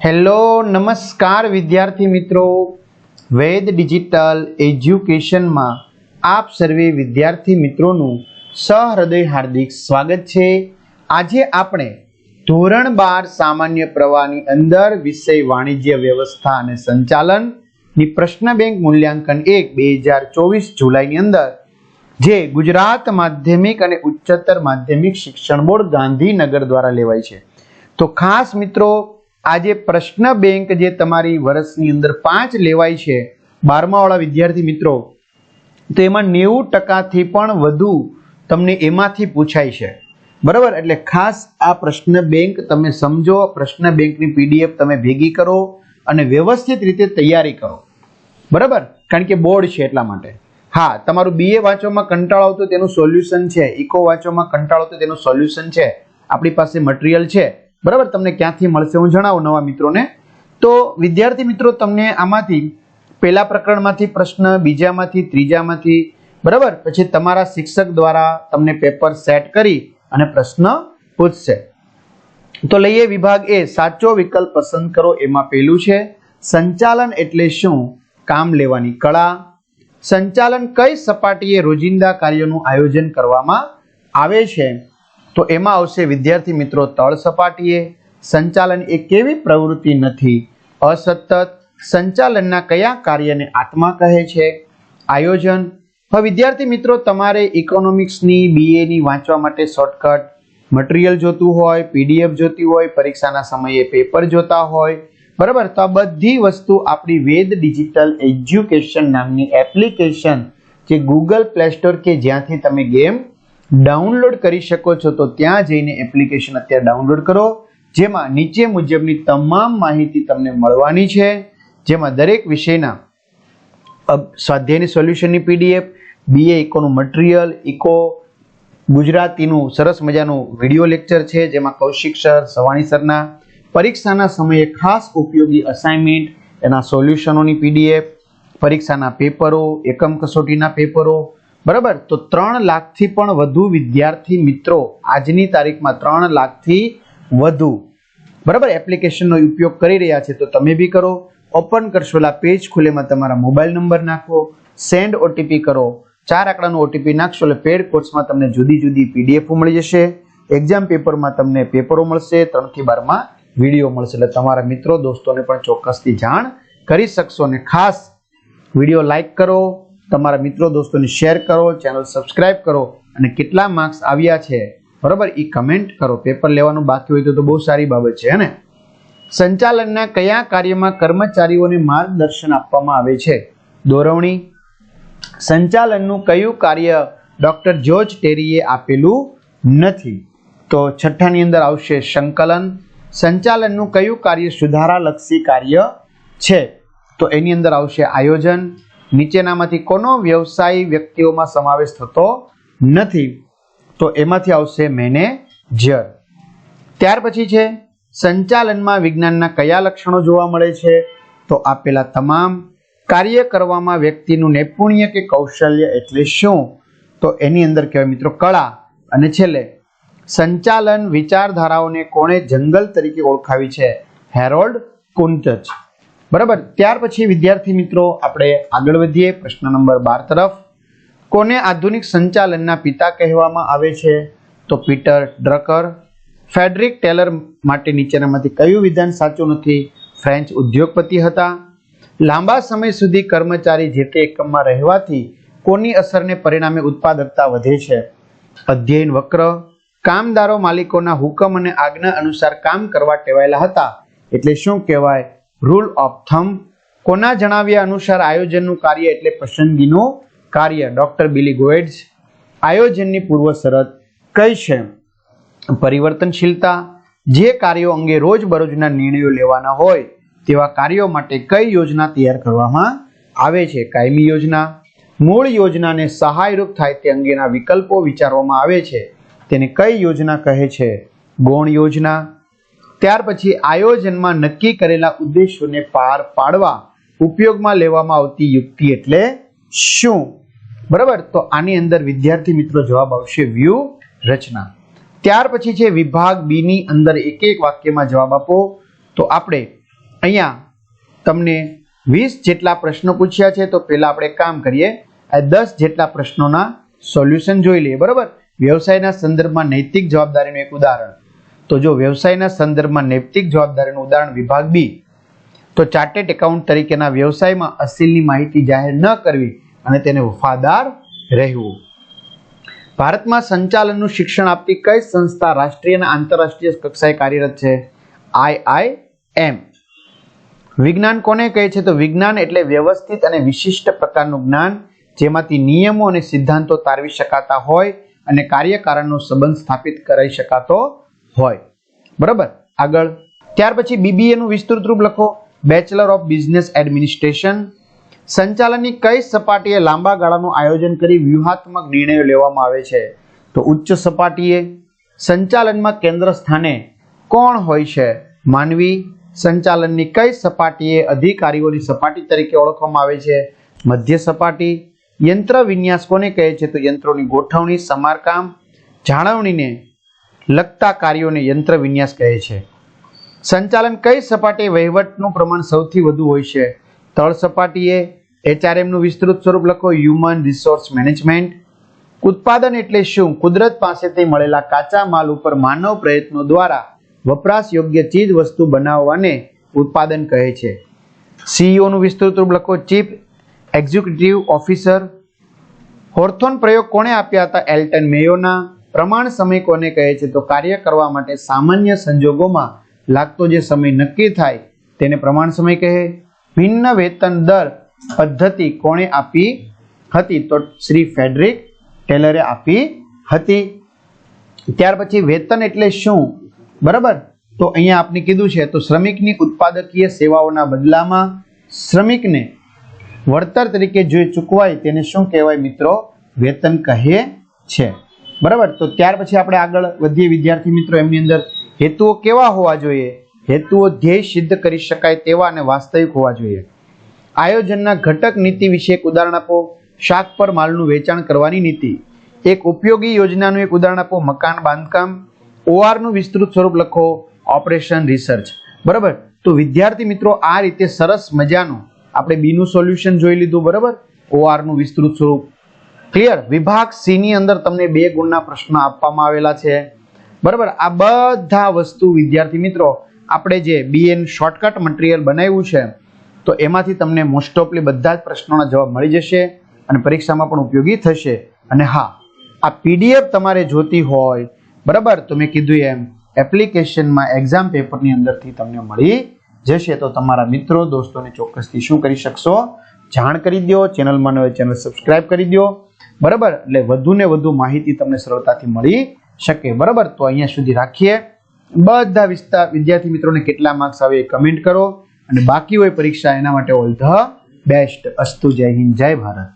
Hello નમસ્કાર વિદ્યાર્થી મિત્રો, વેદ ડિજિટલ એજ્યુકેશનમાં આપ સર્વે વિદ્યાર્થી મિત્રોનું સહૃદય હાર્દિક સ્વાગત છે। આજે આપણે ધોરણ 12 સામાન્ય પ્રવાહની અંદર વિષય વાણિજ્ય વ્યવસ્થા અને સંચાલનની પ્રશ્ન બેંક મૂલ્યાંકન 1 2024 જુલાઈની અંદર જે ગુજરાત માધ્યમિક અને ઉચ્ચતર માધ્યમિક શિક્ષણ બોર્ડ ગાંધીનગર દ્વારા લેવાય છે। તો ખાસ મિત્રો આજે પ્રશ્ન બેંક જે તમારી વર્ષની અંદર 5 લેવાય છે 12મા વાળા વિદ્યાર્થી મિત્રો, તો એમાં 90% થી પણ વધુ તમને એમાંથી પૂછાય છે, બરાબર। એટલે ખાસ આ પ્રશ્ન બેંક તમે સમજો, પ્રશ્ન બેંકની પીડીએફ તમે ભેગી કરો અને વ્યવસ્થિત રીતે તૈયારી કરો, બરાબર, કારણ કે બોર્ડ છે એટલા માટે। હા, તમારું બીએ વાંચવામાં કંટાળો આવતો તેનું સોલ્યુશન છે, ઇકો વાંચવામાં કંટાળો આવતો તેનું સોલ્યુશન છે, આપણી પાસે મટીરીયલ છે, બરાબર। તમને ક્યાંથી મળશે હું જણાવું નવા મિત્રોને। તો વિદ્યાર્થી મિત્રો, તમને આમાંથી પહેલા પ્રકરણમાંથી પ્રશ્ન, બીજામાંથી, ત્રીજામાંથી, બરાબર, પછી તમારા શિક્ષક દ્વારા તમને પેપર સેટ કરી અને પ્રશ્ન પૂછશે। તો લઈએ વિભાગ એ, સાચો વિકલ્પ પસંદ કરો। એમાં પહેલું છે સંચાલન એટલે શું? કામ લેવાની કળા। સંચાલન કઈ સપાટીએ રોજિંદા કાર્યોનું આયોજન કરવામાં આવે છે? તો એમાં આવશે વિદ્યાર્થી મિત્રો તળ સપાટીએ। સંચાલન એ કેવી પ્રવૃત્તિ નથી? અસતત। સંચાલનના કયા કાર્યને આત્મા કહે છે? આયોજન। હવે વિદ્યાર્થી મિત્રો, તમારે ઇકોનોમિક્સની બીએની વાંચવા માટે શોર્ટકટ મટીરીયલ જોતું હોય, પીડીએફ જોતી હોય, પરીક્ષાના સમયે પેપર જોતા હોય, બરાબર, તો આ બધી વસ્તુ આપણી વેદ ડિજિટલ એજ્યુકેશન નામની એપ્લિકેશન જે ગૂગલ પ્લે સ્ટોર કે જ્યાંથી તમે ગેમ ડાઉનલોડ કરી શકો છો, તો ત્યાં જઈને એપ્લિકેશન અત્યારે ડાઉનલોડ કરો, જેમાં નીચે મુજબની તમામ માહિતી તમને મળવાની છે, જેમાં દરેક વિષયના સ્વાધ્યાયની સોલ્યુશનની પીડીએફ, બીએ ઇકોનું મટીરીયલ, ઇકો ગુજરાતીનું સરસ મજાનું વિડીયો લેક્ચર છે, જેમાં કૌશિક સર, સવાણી સરના પરીક્ષાના સમયે ખાસ ઉપયોગી અસાઇનમેન્ટ, એના સોલ્યુશનોની પીડીએફ, પરીક્ષાના પેપરો, એકમ કસોટીના પેપરો, બરાબર। તો 3 લાખથી પણ વધુ વિદ્યાર્થી મિત્રો આજની તારીખમાં 3 લાખથી વધુ, બરાબર, એપ્લિકેશનનો ઉપયોગ કરી રહ્યા છે। તો તમે બી કરો। ઓપન કરશો, એટલે પેજ ખુલેમાં તમારા મોબાઈલ નંબર નાખો, સેન્ડ ઓટીપી કરો, 4 આંકડાનો ઓટીપી નાખશો એટલે પેડ કોર્સમાં તમને જુદી જુદી પીડીએફ મળી જશે, એક્ઝામ પેપરમાં તમને પેપરો મળશે, 3 થી 12માં વિડીયો મળશે, એટલે તમારા મિત્રો દોસ્તોને પણ ચોક્કસથી જાણ કરી શકશો। અને ખાસ વિડીયો લાઈક કરો, તમારા મિત્રો દોસ્તોને શેર કરો, ચેનલ સબસ્ક્રાઇબ કરો, અને કેટલા માર્ક્સ આવ્યા છે, બરાબર, એ કમેન્ટ કરો। પેપર લેવાનું બાકી હોય તો બહુ સારી બાબત છે ને। સંચાલનના કયા કાર્યમાં કર્મચારીઓને માર્ગદર્શન આપવામાં આવે છે? દોરવણી। સંચાલનનું કયું કાર્ય ડોક્ટર જ્યોર્જ ટેરીએ આપેલું નથી? તો છઠ્ઠાની અંદર આવશે સંકલન। સંચાલનનું કયું કાર્ય સુધારાલક્ષી કાર્ય છે? તો એની અંદર આવશે આયોજન। નીચેનામાંથી કોનો વ્યવસાય વ્યક્તિઓમાં સમાવેશ થતો નથી? તો એમાંથી આવશે મેનેજર। ત્યાર પછી છે સંચાલનમાં વિજ્ઞાનના કયા લક્ષણો જોવા મળે છે? તો આપેલા તમામ। કાર્ય કરવામાં વ્યક્તિનું નૈપુણ્ય કે કૌશલ્ય એટલે શું? તો એની અંદર કહેવાય મિત્રો કળા। અને છેલ્લે સંચાલન વિચારધારાઓને કોણે જંગલ તરીકે ઓળખાવી છે? હેરોલ્ડ કુન્ટજ, બરાબર। ત્યાર પછી વિદ્યાર્થી મિત્રો આપણે આગળ વધીએ પ્રશ્ન નંબર 12 તરફ। કોને આધુનિક સંચાલનના પિતા કહેવામાં આવે છે? તો પીટર ડ્રકર। ફ્રેડરિક ટેલર માટે નીચેનામાંથી કયું વિધાન સાચું નથી? ફ્રેન્ચ ઉદ્યોગપતિ હતા। લાંબા સમય સુધી કર્મચારી જે તે એકમમાં રહેવાથી કોની અસરને પરિણામે ઉત્પાદકતા વધે છે? અધ્યયન વક્ર। કામદારો માલિકોના હુકમ અને આજ્ઞા અનુસાર કામ કરવા ટેવાયેલા હતા, એટલે શું કહેવાય? Rule of thumb. કોના જણાવ્યા અનુસાર આયોજનનું કાર્ય એટલે પસંદગીનું કાર્ય? ડોક્ટર બિલી ગોએટ્સ। આયોજનની પૂર્વ શરત કઈ છે? પરિવર્તનશીલતા। જે કાર્યો અંગે રોજબરોજના નિર્ણયો લેવાના હોય તેવા કાર્યો માટે કઈ યોજના તૈયાર કરવામાં આવે છે? કાયમી યોજના। મૂળ યોજનાને સહાયરૂપ થાય તે અંગેના વિકલ્પો વિચારવામાં આવે છે, તેને કઈ યોજના કહે છે? ગૌણ યોજના। ત્યાર પછી આયોજનમાં નક્કી કરેલા ઉદ્દેશોને પાર પાડવા ઉપયોગમાં લેવામાં આવતી યુક્તિ એટલે શું? બરાબર, તો આની અંદર વિદ્યાર્થી મિત્રો જવાબ આવશે વ્યૂહ રચના। ત્યાર પછી છે વિભાગ બી ની અંદર એક એક વાક્યમાં જવાબ આપો। તો આપણે અહીંયા તમને 20 જેટલા પ્રશ્નો પૂછ્યા છે, તો પહેલા આપણે કામ કરીએ, આ 10 જેટલા પ્રશ્નોના સોલ્યુશન જોઈ લઈએ. બરાબર, વ્યવસાયના સંદર્ભમાં નૈતિક જવાબદારીનું એક ઉદાહરણ. તો જો વ્યવસાયના સંદર્ભમાં નૈતિક જવાબદારીનું ઉદાહરણ વિભાગ બી, તો ચાર્ટર્ડ એકાઉન્ટ તરીકેના વ્યવસાયમાં અસીલની માહિતી જાહેર ન કરવી અને તેને વફાદાર રહેવું. ભારતમાં સંચાલનનું શિક્ષણ આપતી કઈ સંસ્થા રાષ્ટ્રીય અને આંતરરાષ્ટ્રીય કક્ષાએ કાર્યરત છે? IIM. વિજ્ઞાન કોને કહે છે? તો વિજ્ઞાન એટલે વ્યવસ્થિત અને વિશિષ્ટ પ્રકારનું જ્ઞાન જેમાંથી નિયમો અને સિદ્ધાંતો તારવી શકાતા હોય અને કાર્યકારણનો સંબંધ સ્થાપિત કરી શકાતો હોય. બરાબર, આગળ. ત્યાર પછી BBA નું વિસ્તૃત રૂપ લખો. Bachelor of business administration. સંચાલનની કઈ સપાટીએ લાંબા ગાળાનું આયોજન કરી વ્યૂહાત્મક નિર્ણયો લેવામાં આવે છે? તો ઉચ્ચ સપાટીએ. સંચાલનમાં કેન્દ્ર સ્થાને કોણ હોય છે? માનવી. સંચાલનની કઈ સપાટીએ અધિકારીઓની સપાટી તરીકે ઓળખવામાં આવે છે? મધ્ય સપાટી. યંત્ર વિન્યાસ કોને કહે છે? તો યંત્રોની ગોઠવણી, સમારકામ, જાળવણીને લગતા કાર્યોને યંત્ર વિન્યાસ કહે છે. સંચાલન કઈ સપાટીએ વહીવટનું પ્રમાણ સૌથી વધુ હોય છે? તળ સપાટીએ. HRM નું વિસ્તૃત સ્વરૂપ લખો. Human resource management. ઉત્પાદન એટલે શું? કુદરત પાસેથી મળેલા કાચા માલ ઉપર માનવ પ્રયત્નો દ્વારા વપરાશ યોગ્ય ચીજ વસ્તુ બનાવવાને ઉત્પાદન કહે છે. CEO નું વિસ્તૃત રૂપ લખો. Chief executive officer. હોર્થોન પ્રયોગ કોણે આપ્યા હતા? એલ્ટન મેયોના. પ્રમાણ સમય કોને કહે છે? તો કાર્ય કરવા માટે સામાન્ય સંજોગોમાં લાગતો જે સમય નક્કી થાય તેને પ્રમાણ સમય કહે. ભિન્ન વેતન દર પદ્ધતિ કોણે આપી હતી? તો શ્રી ફ્રેડરિક ટેલરે આપી હતી. ત્યાર પછી વેતન એટલે શું? બરાબર, તો અહીંયા આપણે કીધું છે, તો શ્રમિકની ઉત્પાદકીય સેવાઓના બદલામાં શ્રમિકને વળતર તરીકે જે ચૂકવાય તેને શું કહેવાય મિત્રો? વેતન કહે છે. બરાબર, તો ત્યાર પછી આપણે આગળ વધીએ વિદ્યાર્થી મિત્રો. એમની અંદર હેતુઓ કેવા હોવા જોઈએ? હેતુઓ ધ્યેય સિદ્ધ કરી શકાય તેવા અને વાસ્તવિક હોવા જોઈએ. આયોજનના ઘટક નીતિ વિશે એક ઉદાહરણ આપો. શાક પર માલનું વેચાણ કરવાની નીતિ. એક ઉપયોગી યોજનાનું એક ઉદાહરણ આપો. મકાન બાંધકામ. OR નું વિસ્તૃત સ્વરૂપ લખો. Operation research. બરાબર, તો વિદ્યાર્થી મિત્રો આ રીતે સરસ મજાનું આપણે બી નું સોલ્યુશન જોઈ લીધું. બરાબર, OR નું વિસ્તૃત સ્વરૂપ ક્લિયર. વિભાગ સી ની અંદર તમને 2 ગુણના પ્રશ્નો આપવામાં આવેલા છે. બરાબર, આ બધા વસ્તુ વિદ્યાર્થી મિત્રો આપણે જે BN શોર્ટકટ મટીરિયલ બનાવ્યું છે, તો એમાંથી તમને મોસ્ટ ઓફલી બધા જ પ્રશ્નોના જવાબ મળી જશે અને પરીક્ષામાં પણ ઉપયોગી થશે. અને હા, આ PDF તમારે જોતી હોય, બરાબર, તો મેં કીધું એમ એપ્લિકેશનમાં એક્ઝામ પેપરની અંદરથી તમને મળી જશે. તો તમારા મિત્રો દોસ્તોને ચોક્કસથી શું કરી શકશો? જાણ કરી દો. ચેનલમાં નવે ચેનલ સબસ્ક્રાઇબ કરી દો. બરાબર, એટલે વધુ ને વધુ માહિતી તમને સરળતાથી મળી શકે. બરાબર, તો અહીંયા સુધી રાખીએ. બધા વિદ્યાર્થી મિત્રોને કેટલા માર્ક્સ આવે એ કમેન્ટ કરો અને બાકી હોય પરીક્ષા એના માટે ઓલ ધ બેસ્ટ. અસ્તુ. જય હિન્દ, જય ભારત.